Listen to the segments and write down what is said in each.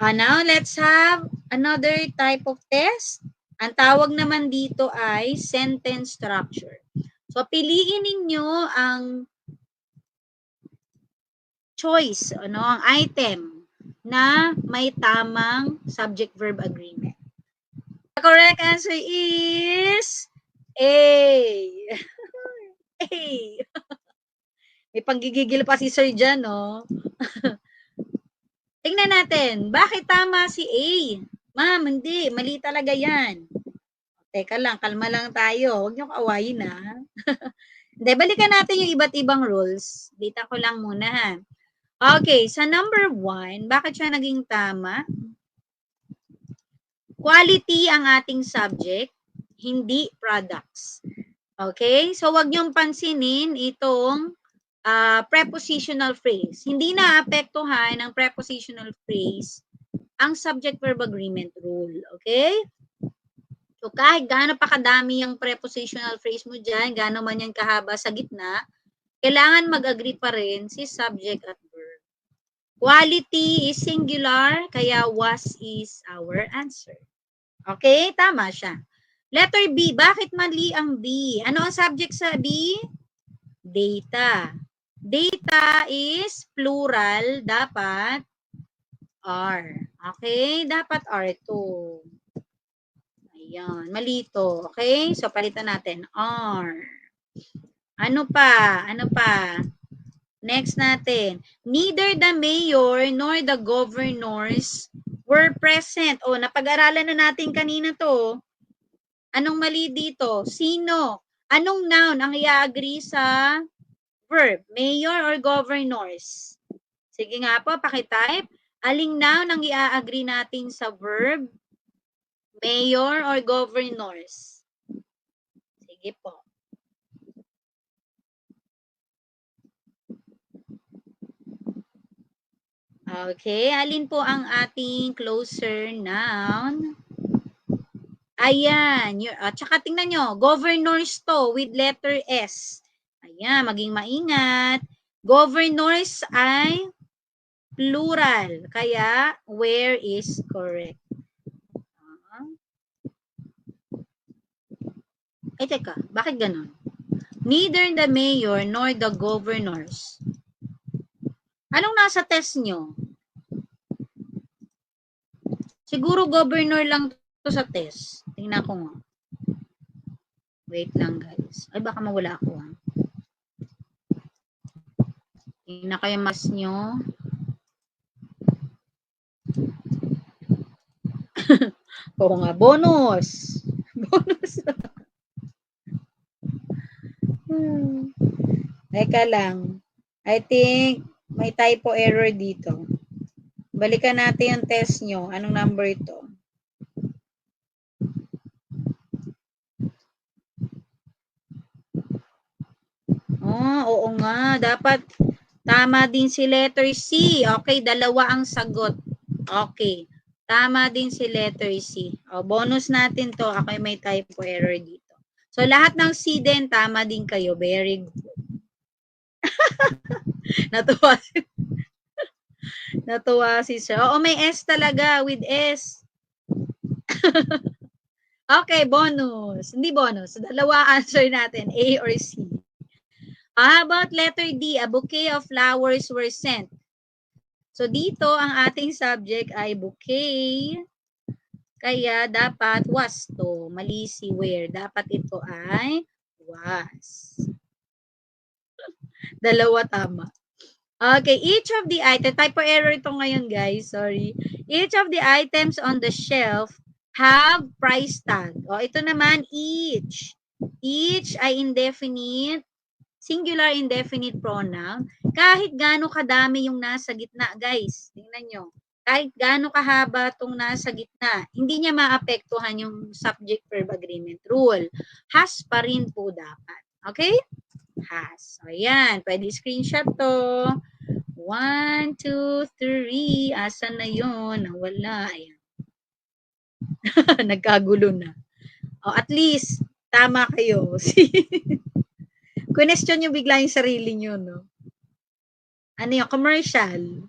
Now, let's have another type of test. Ang tawag naman dito ay sentence structure. So, piliin ninyo ang choice, ang item na may tamang subject-verb agreement. The correct answer is A. A. May panggigigil pa si Sir dyan, no? Tingnan natin, bakit tama si A? Ma'am, hindi. Mali talaga yan. Teka lang, kalma lang tayo. Huwag niyong kawayin, ha? Hindi, balikan natin yung iba't ibang rules. Dita ko lang muna, ha? Okay, sa number 1, bakit siya naging tama? Quality ang ating subject, hindi products. Okay? So, wag niyong pansinin itong prepositional phrase. Hindi naapektuhan ng prepositional phrase ang subject-verb agreement rule. Okay? So, kahit gaano pa kadami yung prepositional phrase mo dyan, gaano man yan kahaba sa gitna, kailangan mag-agree pa rin si subject at verb. Quality is singular, kaya was is our answer. Okay? Tama siya. Letter B. Bakit mali ang B? Ano ang subject sa B? Data. Data is plural. Dapat R. Okay? Dapat R ito. Ayan. Mali ito. Okay? So, palitan natin. R. Ano pa? Ano pa? Next natin. Neither the mayor nor the governors were present. O, napag-aralan na natin kanina to. Anong mali dito? Sino? Anong noun ang i-agree sa verb? Mayor or governors? Sige nga po, pakitype. Aling noun ang i-agree natin sa verb? Mayor or governors? Sige po. Okay, alin po ang ating closer noun? Ayan. Tsaka tingnan nyo, governors to with letter S. Ayan, maging maingat. Governors ay plural. Kaya, where is correct? Eh, teka, bakit ganun? Neither the mayor nor the governors. Anong nasa test nyo? Siguro governor lang to sa test. Tingnan ko nga. Wait lang, guys. Ay, baka mawala ako, ha. Tingnan ko yung mas nyo. Oo nga, bonus. Bonus. Teka lang. I think may typo error dito. Balikan natin yung test nyo. Anong number ito? Oo nga. Dapat tama din si letter C. Okay, dalawa ang sagot. Okay. Tama din si letter C. Bonus natin to. Ako may typo error dito. So, lahat ng C din, tama din kayo. Very good. Natuwa si Natuwa si Sir. Oo, may S talaga. With S. Okay, bonus. Hindi bonus. Dalawa answer natin. A or C. How about letter D? A bouquet of flowers were sent. So, dito ang ating subject ay bouquet. Kaya, dapat was to. Mali si where. Dapat ito ay was. Dalawa tama. Okay, each of the items, typo error ito ngayon guys, sorry. Each of the items on the shelf have price tag. Ito naman, each. Each ay indefinite, singular indefinite pronoun. Kahit gaano kadami yung nasa gitna, guys. Tingnan nyo. Kahit gaano kahaba itong nasa gitna, hindi niya maapektuhan yung subject-verb agreement rule. Has pa rin po dapat. Okay? Has. So, ayan. Pwede screenshot to. 1, 2, 3. Asan na yun? Nawala. Ayan. Nagkagulo na. At least, tama kayo. Question nyo bigla yung sarili nyo, no? Ano yung commercial?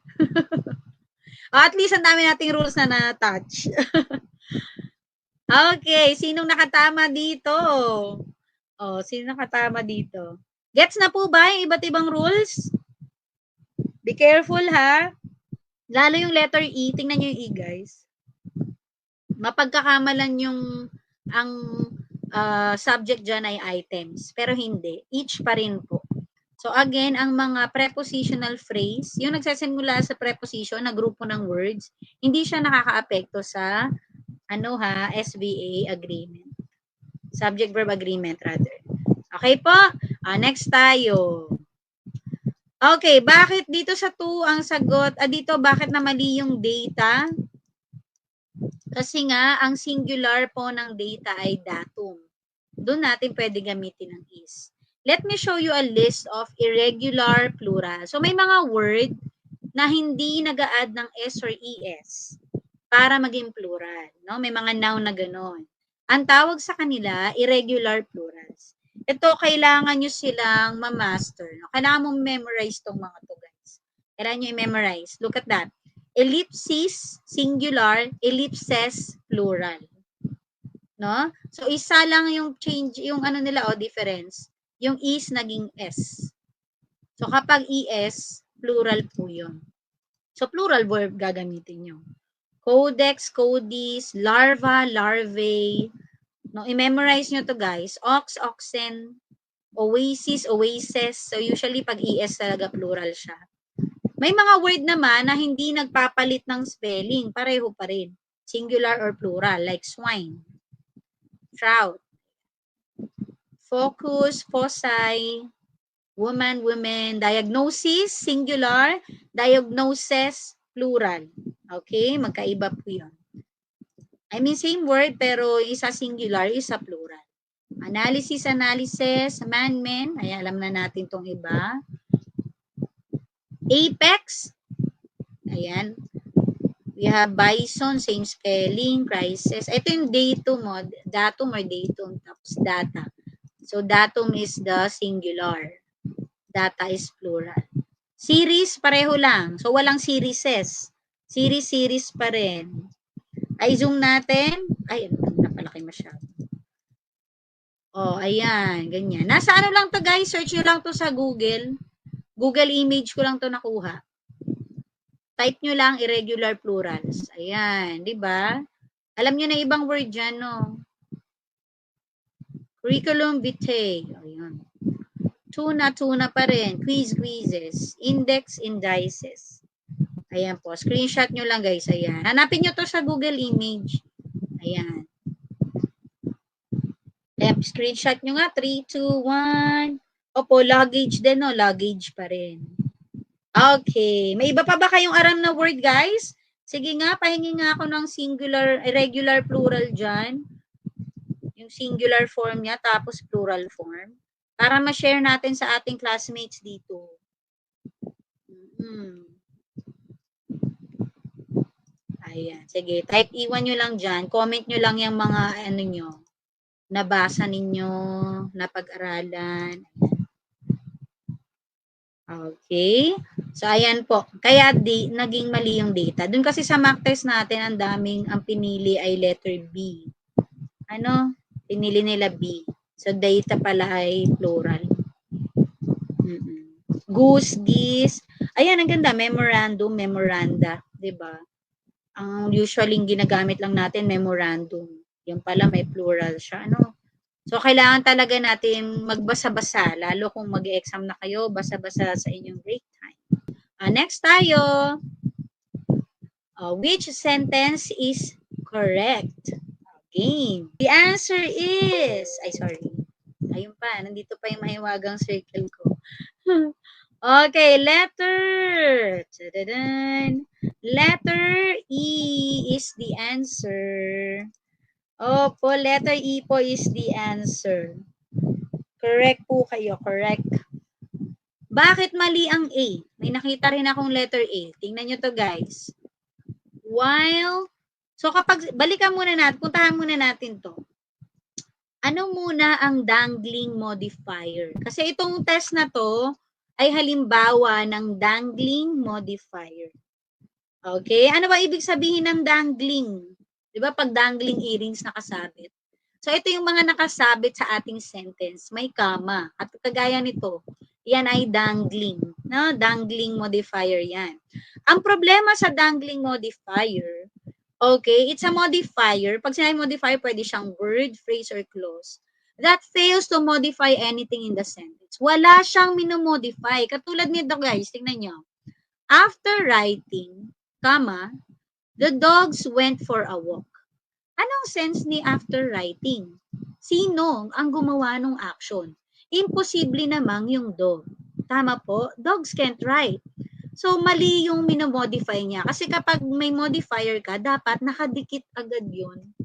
At least ang dami nating rules na na-touch. Okay, sinong nakatama dito? Oh, sino nakatama dito? Gets na po ba yung iba't ibang rules? Be careful ha. Lalo yung letter E, tingnan nyo yung E guys. Mapagkakamalan yung ang subject dyan ay items. Pero hindi. Each pa rin po. So again, ang mga prepositional phrase, yung nagsisimula sa preposition na grupo ng words, hindi siya nakakaapekto sa SVA agreement. Subject-verb agreement rather. Okay po? Next tayo. Okay, bakit dito sa 2 ang sagot? Dito, bakit na mali yung data? Kasi nga, ang singular po ng data ay datum. Doon natin pwede gamitin ang is. Let me show you a list of irregular plural. So, may mga word na hindi nag-a-add ng S or ES para maging plural. No? May mga noun na gano'n. Ang tawag sa kanila, irregular plurals. Ito, kailangan nyo silang ma-master. No? Kailangan mong memorize tong mga to, guys. Kailangan nyo i-memorize. Look at that. Ellipsis, singular, ellipses, plural. No? So, isa lang yung change, yung difference. Yung is naging S. So, kapag ES, plural po yun. So, plural verb gagamitin nyo. Codex, codis, larva, larvae. No, i-memorize nyo to guys. Ox, oxen, oasis, oasis. So, usually pag ES talaga plural siya. May mga word naman na hindi nagpapalit ng spelling. Pareho pa rin. Singular or plural. Like swine, trout, focus, foci, woman, women, diagnosis, singular, diagnosis, plural. Okay? Magkaiba po yun. I mean, same word, pero isa singular, isa plural. Analysis, analysis, man-men. Ay, alam na natin tong iba. Apex. Ayan. We have bison, same spelling, crisis. Ito yung datum mo. Datum or datum, tapos data. So, datum is the singular. Data is plural. Series, pareho lang. So, walang serieses. Series pa rin. Ay, zoom natin. Ay, napalaki masyado. Oh, ayan. Ganyan. Nasa ano lang to guys? Search nyo lang to sa Google. Google image ko lang to nakuha. Type nyo lang irregular plurals. Ayan. Diba? Alam nyo na ibang word dyan, no? Curriculum vitae. Ayan. Tuna pa rin. Quizzes. Index, indices. Ayan po. Screenshot nyo lang guys. Ayan. Hanapin nyo to sa Google image. Ayan. Ayan. Screenshot nyo nga. 3, 2, 1. Opo, luggage din, no? Luggage pa rin. Okay. May iba pa ba kayong aram na word, guys? Sige nga, pahingi nga ako ng singular, irregular plural dyan. Yung singular form niya, tapos plural form. Para ma-share natin sa ating classmates dito. Ayan. Sige, type iwan nyo lang dyan. Comment nyo lang yung mga nyo, nabasa ninyo, napag-aralan. Okay. So, ayan po. Kaya naging mali yung data. Doon kasi sa mock test natin, ang pinili ay letter B. Pinili nila B. So, data pala ay plural. Goose, geese. Ayan, ang ganda. Memorandum, memoranda. Diba? Ang usually ginagamit lang natin, memorandum. Yung pala may plural siya. So, kailangan talaga natin magbasa-basa, lalo kung mag-exam na kayo, basa-basa sa inyong break time. Next tayo. Which sentence is correct? Again. The answer is, ayun pa, nandito pa yung mahiwagang circle ko. Okay, letter. Letter E is the answer. Opo, letter E po is the answer. Correct po kayo, correct. Bakit mali ang A? May nakita rin akong letter A. Tingnan nyo to guys. While, so kapag, puntahan muna natin to. Ano muna ang dangling modifier? Kasi itong test na to ay halimbawa ng dangling modifier. Okay? Ano ba ibig sabihin ng dangling? Di ba pag dangling earrings nakasabit? So, ito yung mga nakasabit sa ating sentence. May comma. At kagaya nito, yan ay dangling. No? Dangling modifier yan. Ang problema sa dangling modifier, okay, it's a modifier. Pag sinabi modifier, pwede siyang word, phrase, or clause that fails to modify anything in the sentence. Wala siyang minomodify. Katulad nito guys, tingnan nyo. After writing, comma, the dogs went for a walk. Anong sense ni after writing? Sino ang gumawa ng action? Imposible namang yung dog. Tama po, dogs can't write. So, mali yung minomodify niya. Kasi kapag may modifier ka, dapat nakadikit agad yun.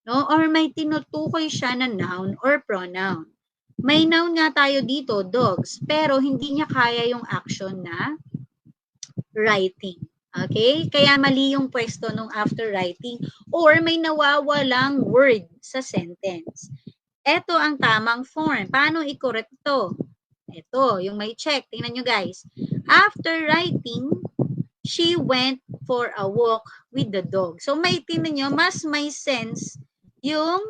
No? Or may tinutukoy siya na noun or pronoun. May noun nga tayo dito, dogs, pero hindi niya kaya yung action na writing. Okay? Kaya mali yung pwesto nung after writing or may nawawalang word sa sentence. Ito ang tamang form. Paano i-correct ito? Ito, yung may check. Tingnan nyo guys. After writing, she went for a walk with the dog. So may tingnan nyo, mas may sense yung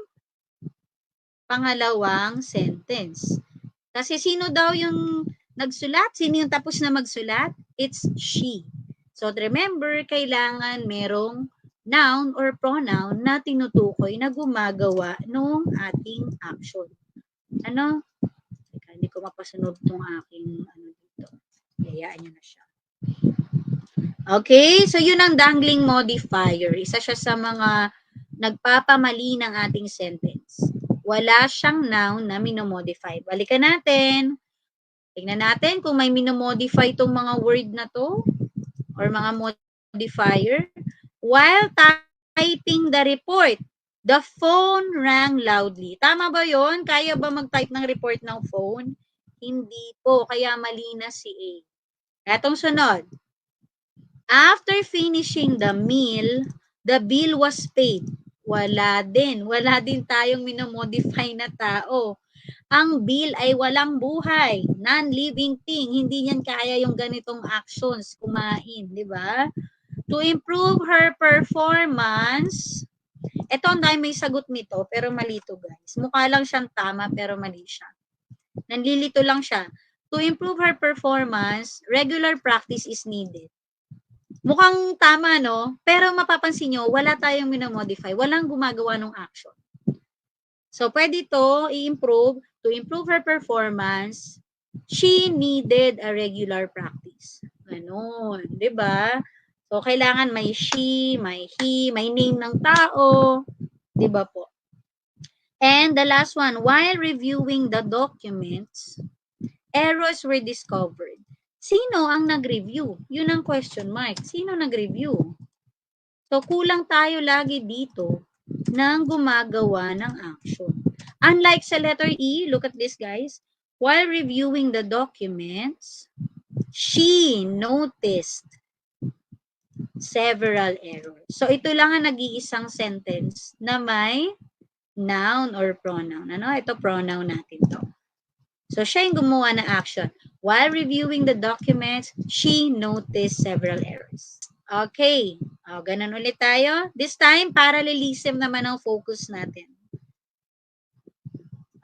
pangalawang sentence. Kasi sino daw yung nagsulat? Sino yung tapos na magsulat? It's she. So remember, kailangan merong noun or pronoun na tinutukoy na gumagawa nung ating action. Ano? Teka, hindi ko mapasunod tong aking ano dito. Hayaan nyo na siya. Okay, so yun ang dangling modifier. Isa siya sa mga nagpapamali ng ating sentence. Wala siyang noun na minomodify. Balikan natin. Tingnan natin kung may minomodify itong mga word na to or mga modifier. While typing the report, the phone rang loudly. Tama ba yon? Kaya ba mag-type ng report ng phone? Hindi po. Kaya mali na si A. Etong sunod. After finishing the meal, the bill was paid. Wala din. Wala din tayong minomodify na tao. Ang bill ay walang buhay. Non-living thing. Hindi niyan kaya yung ganitong actions. Kumain. Di ba? To improve her performance, ito ang dahil may sagot nito, pero mali to guys. Mukha lang siyang tama, pero mali siya. Nanlilito lang siya. To improve her performance, regular practice is needed. Mukhang tama, no? Pero mapapansin nyo, wala tayong minomodify. Walang gumagawa ng action. So, pwede to i-improve. To improve her performance, she needed a regular practice. Ganon. Diba? So, kailangan may she, may he, may name ng tao. Diba po? And the last one, while reviewing the documents, errors were discovered. Sino ang nag-review? Yun ang question mark. Sino nag-review? So, kulang tayo lagi dito ng gumagawa ng action. Unlike sa letter E, look at this guys. While reviewing the documents, she noticed several errors. So, ito lang ang nag-iisang sentence na may noun or pronoun. Ano? Ito pronoun natin to. So, siya yung gumawa ng action. While reviewing the documents, she noticed several errors. Okay. O, ganun ulit tayo. This time, parallelism naman ang focus natin.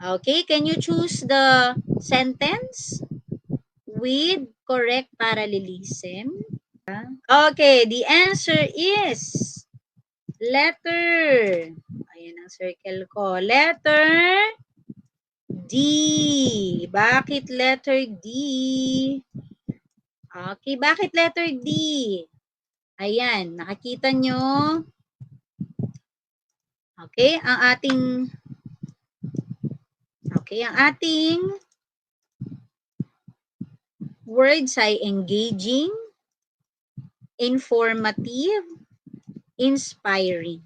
Okay. Can you choose the sentence with correct parallelism? Okay. The answer is letter. Ayan ang circle ko. Letter D. Bakit letter D? Okay, bakit letter D? Ayan, nakikita nyo. Okay, ang ating words ay engaging, informative, inspiring.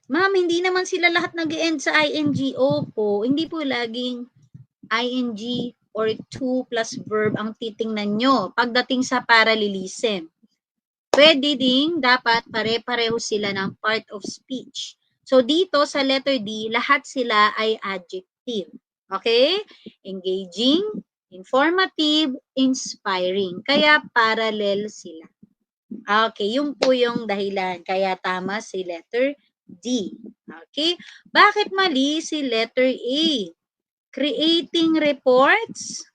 Ma'am, hindi naman sila lahat nag-end sa ing. Opo, hindi po laging ing or to plus verb ang titingnan nyo pagdating sa parallelism. Pwede ding dapat pare-pareho sila ng part of speech. So dito sa letter D, lahat sila ay adjective. Okay? Engaging, informative, inspiring. Kaya parallel sila. Okay, yun po yung dahilan. Kaya tama si letter D. Okay? Bakit mali si letter A? Creating reports,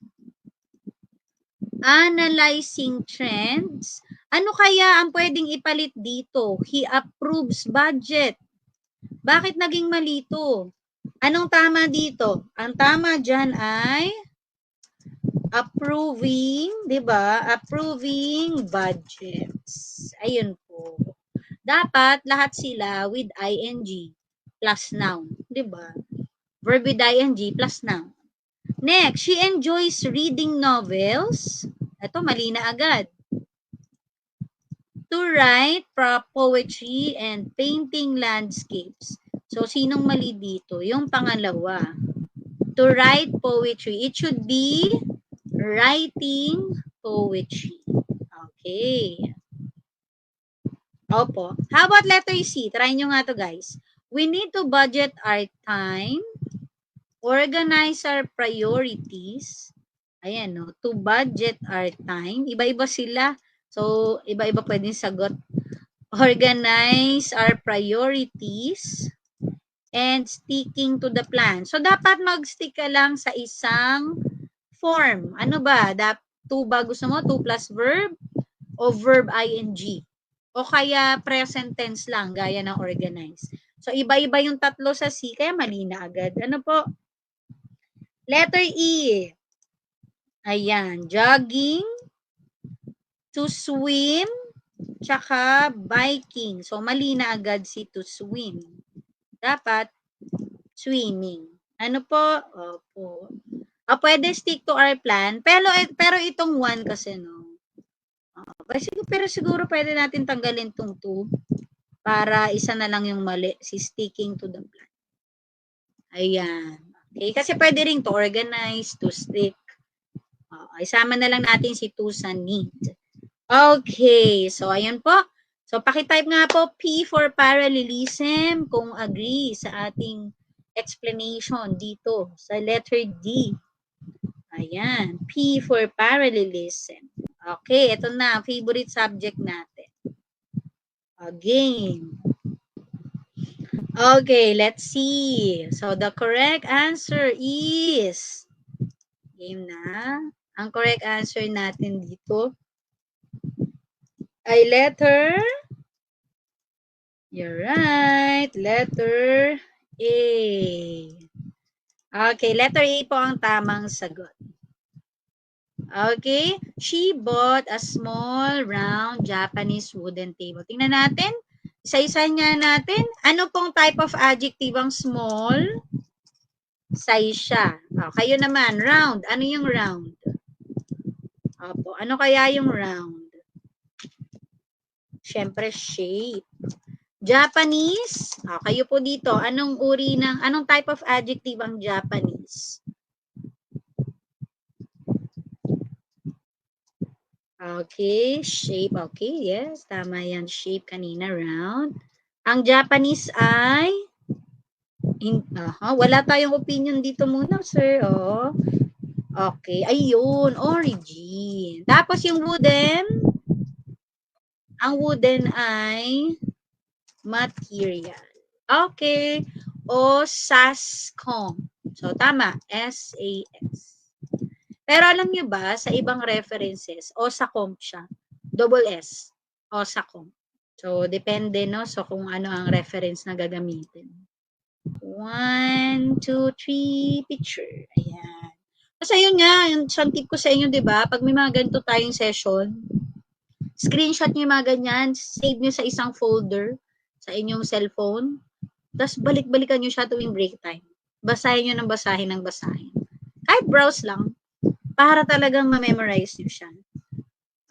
analyzing trends. Ano kaya ang pwedeng ipalit dito? He approves budget. Bakit naging mali ito? Anong tama dito? Ang tama dyan ay approving, di ba? Approving budgets. Ayun po. Dapat lahat sila with ing plus noun, di ba? Verb with ing plus noun. Next, she enjoys reading novels. Ito, mali na agad. To write poetry and painting landscapes. So, sinong mali dito? Yung pangalawa. To write poetry. It should be writing poetry. Okay. Opo. How about letter C? Try nyo nga to, guys. We need to budget our time, organize our priorities. Ayan, no? To budget our time. Iba-iba sila. So, iba-iba pwedeng sagot. Organize our priorities and sticking to the plan. So, dapat mag-stick ka lang sa isang form. Ano ba? To ba gusto mo? To plus verb o verb ing? O kaya present tense lang, gaya ng organize. So, iba-iba yung tatlo sa C, kaya mali na agad. Ano po? Letter E. Ayan, jogging, to swim, tsaka biking. So, mali na agad si to swim. Dapat, swimming. Ano po? Opo. Pwede stick to our plan. Pero itong one kasi, no? Pero siguro pwede natin tanggalin itong 2 para isa na lang yung mali, si sticking to the plan. Ayan. Okay, kasi pwede rin to organize, to stick. Isama na lang natin si to sa need. Okay, so ayun po. So pakitype nga po P for parallelism kung agree sa ating explanation dito sa letter D. Ayan, P for parallelism. Okay, ito na, favorite subject natin. Again. Okay, let's see. So, the correct answer is, game na. Ang correct answer natin dito ay letter, you're right, letter A. Okay, letter A po ang tamang sagot. Okay, she bought a small, round, Japanese wooden table. Tingnan natin. Isa-isa nga natin. Ano pong type of adjective ang small? Size siya. Kayo naman, round. Ano yung round? Opo, ano kaya yung round? Siyempre, shape. Japanese. Kayo po dito. Anong type of adjective ang Japanese? Okay, shape. Okay, yes. Tama yan. Shape kanina, round. Ang Japanese ay, wala tayong opinion dito muna, sir. Okay, ayun, origin. Tapos yung wooden, ang wooden ay material. Okay, o sascom. So, tama, S-A-S. Pero alam niyo ba, sa ibang references, osacom siya. Double S. Osacom. So, depende, no? So, kung ano ang reference na gagamitin. 1, 2, 3, picture. Ayan. Kasi yun nga, yung tip ko sa inyo, di ba? Pag may mga ganito tayong session, screenshot nyo yung mga ganyan, save nyo sa isang folder sa inyong cellphone, tapos balik-balikan nyo siya tuwing break time. Basahin nyo ng basahin. Kahit browse lang, para talagang ma-memorize nyo siya.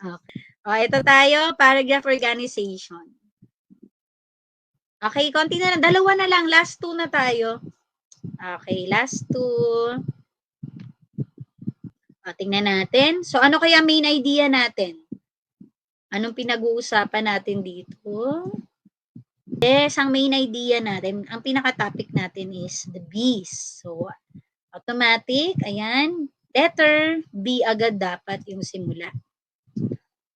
Okay. Ito tayo, paragraph organization. Okay, konti na lang. Dalawa na lang. Last 2 na tayo. Okay, last 2. Tingnan natin. So, ano kaya main idea natin? Anong pinag-uusapan natin dito? Yes, ang main idea natin, ang pinaka-topic natin is the bees. So, automatic, ayan, letter B agad dapat yung simula.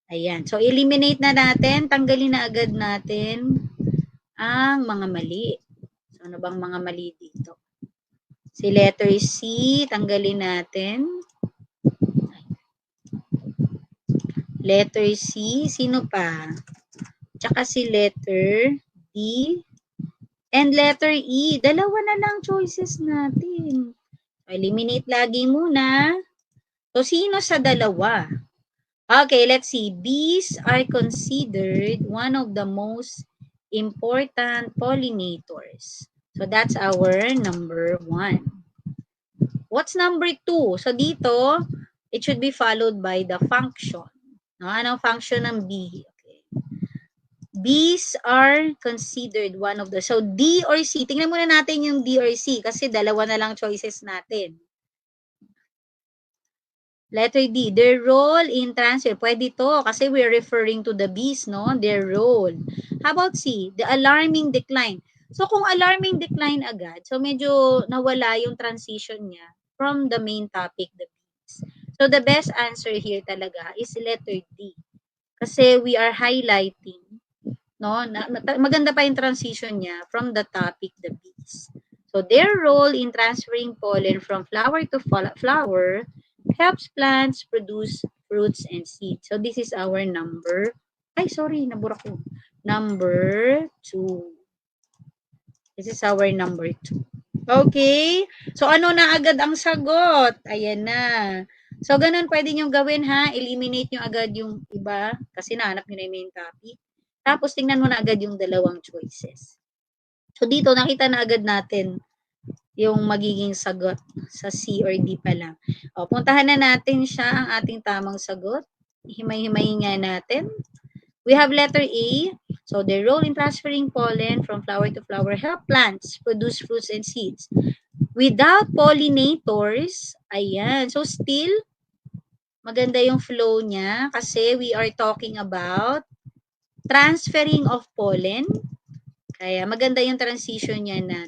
Ayan. So, eliminate na natin. Tanggalin na agad natin ang mga mali. So, ano bang mga mali dito? Si letter C, tanggalin natin. Letter C, sino pa? Tsaka si letter D. And letter E, dalawa na lang choices natin. So, eliminate lagi muna. So, sino sa dalawa? Okay, let's see. Bees are considered one of the most important pollinators. So, that's our number 1. What's number 2? So, dito, it should be followed by the function. No? Anong function ng bee? Okay. Bees are considered one of the... So, D or C. Tingnan muna natin yung D or C kasi dalawa na lang choices natin. Letter D, their role in transfer. Pwede to kasi we're referring to the bees, no? Their role. How about C, the alarming decline? So, kung alarming decline agad, so medyo nawala yung transition niya from the main topic, the bees. So, the best answer here talaga is letter D. Kasi we are highlighting, no? Maganda pa yung transition niya from the topic, the bees. So, their role in transferring pollen from flower to flower helps plants produce fruits and seeds. So, this is our number, nabura ko. Number 2. This is our number 2. Okay? So, ano na agad ang sagot? Ayan na. So, ganun pwede nyo gawin ha. Eliminate nyo agad yung iba kasi nahanap nyo na yung main topic. Tapos, tingnan mo na agad yung dalawang choices. So, dito nakita na agad natin yung magiging sagot sa C or D pa lang. O, puntahan na natin siya, ang ating tamang sagot. Himay-himayin nga natin. We have letter A. So, the role in transferring pollen from flower to flower help plants produce fruits and seeds. Without pollinators, ayan. So, still, maganda yung flow niya kasi we are talking about transferring of pollen. Kaya maganda yung transition niya na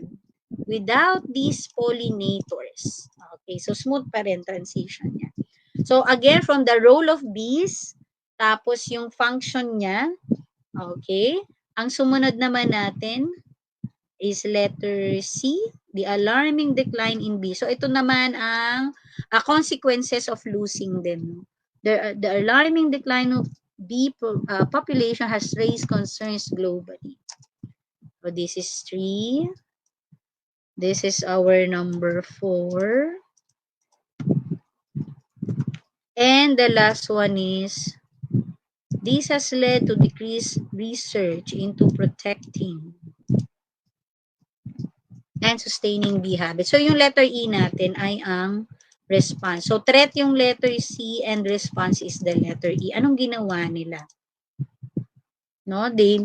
without these pollinators. Okay, so smooth pa rin transition niya. So again, from the role of bees, tapos yung function niya, okay, ang sumunod naman natin is letter C, the alarming decline in bees. So ito naman ang consequences of losing them. The alarming decline of bee population has raised concerns globally. So this is 3. This is our number 4. And the last one is, this has led to decreased research into protecting and sustaining bee habits. So, yung letter E natin ay ang response. So, threat yung letter C and response is the letter E. Anong ginawa nila? No, they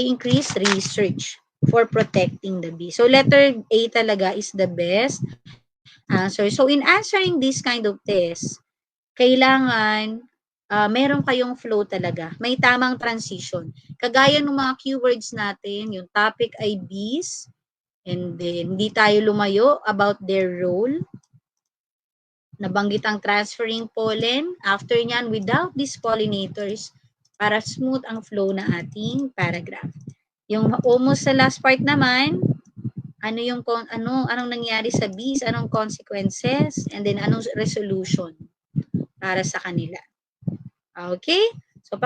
increase research for protecting the bee. So, letter A talaga is the best answer. So, in answering this kind of test, kailangan meron kayong flow talaga. May tamang transition. Kagaya ng mga keywords natin, yung topic ay bees, and then hindi tayo lumayo about their role. Nabanggit ang transferring pollen. After nyan, without these pollinators, para smooth ang flow na ating paragraph. Yung almost sa last part naman, anong nangyari sa bees, anong consequences, and then anong resolution para sa kanila. Okay? So,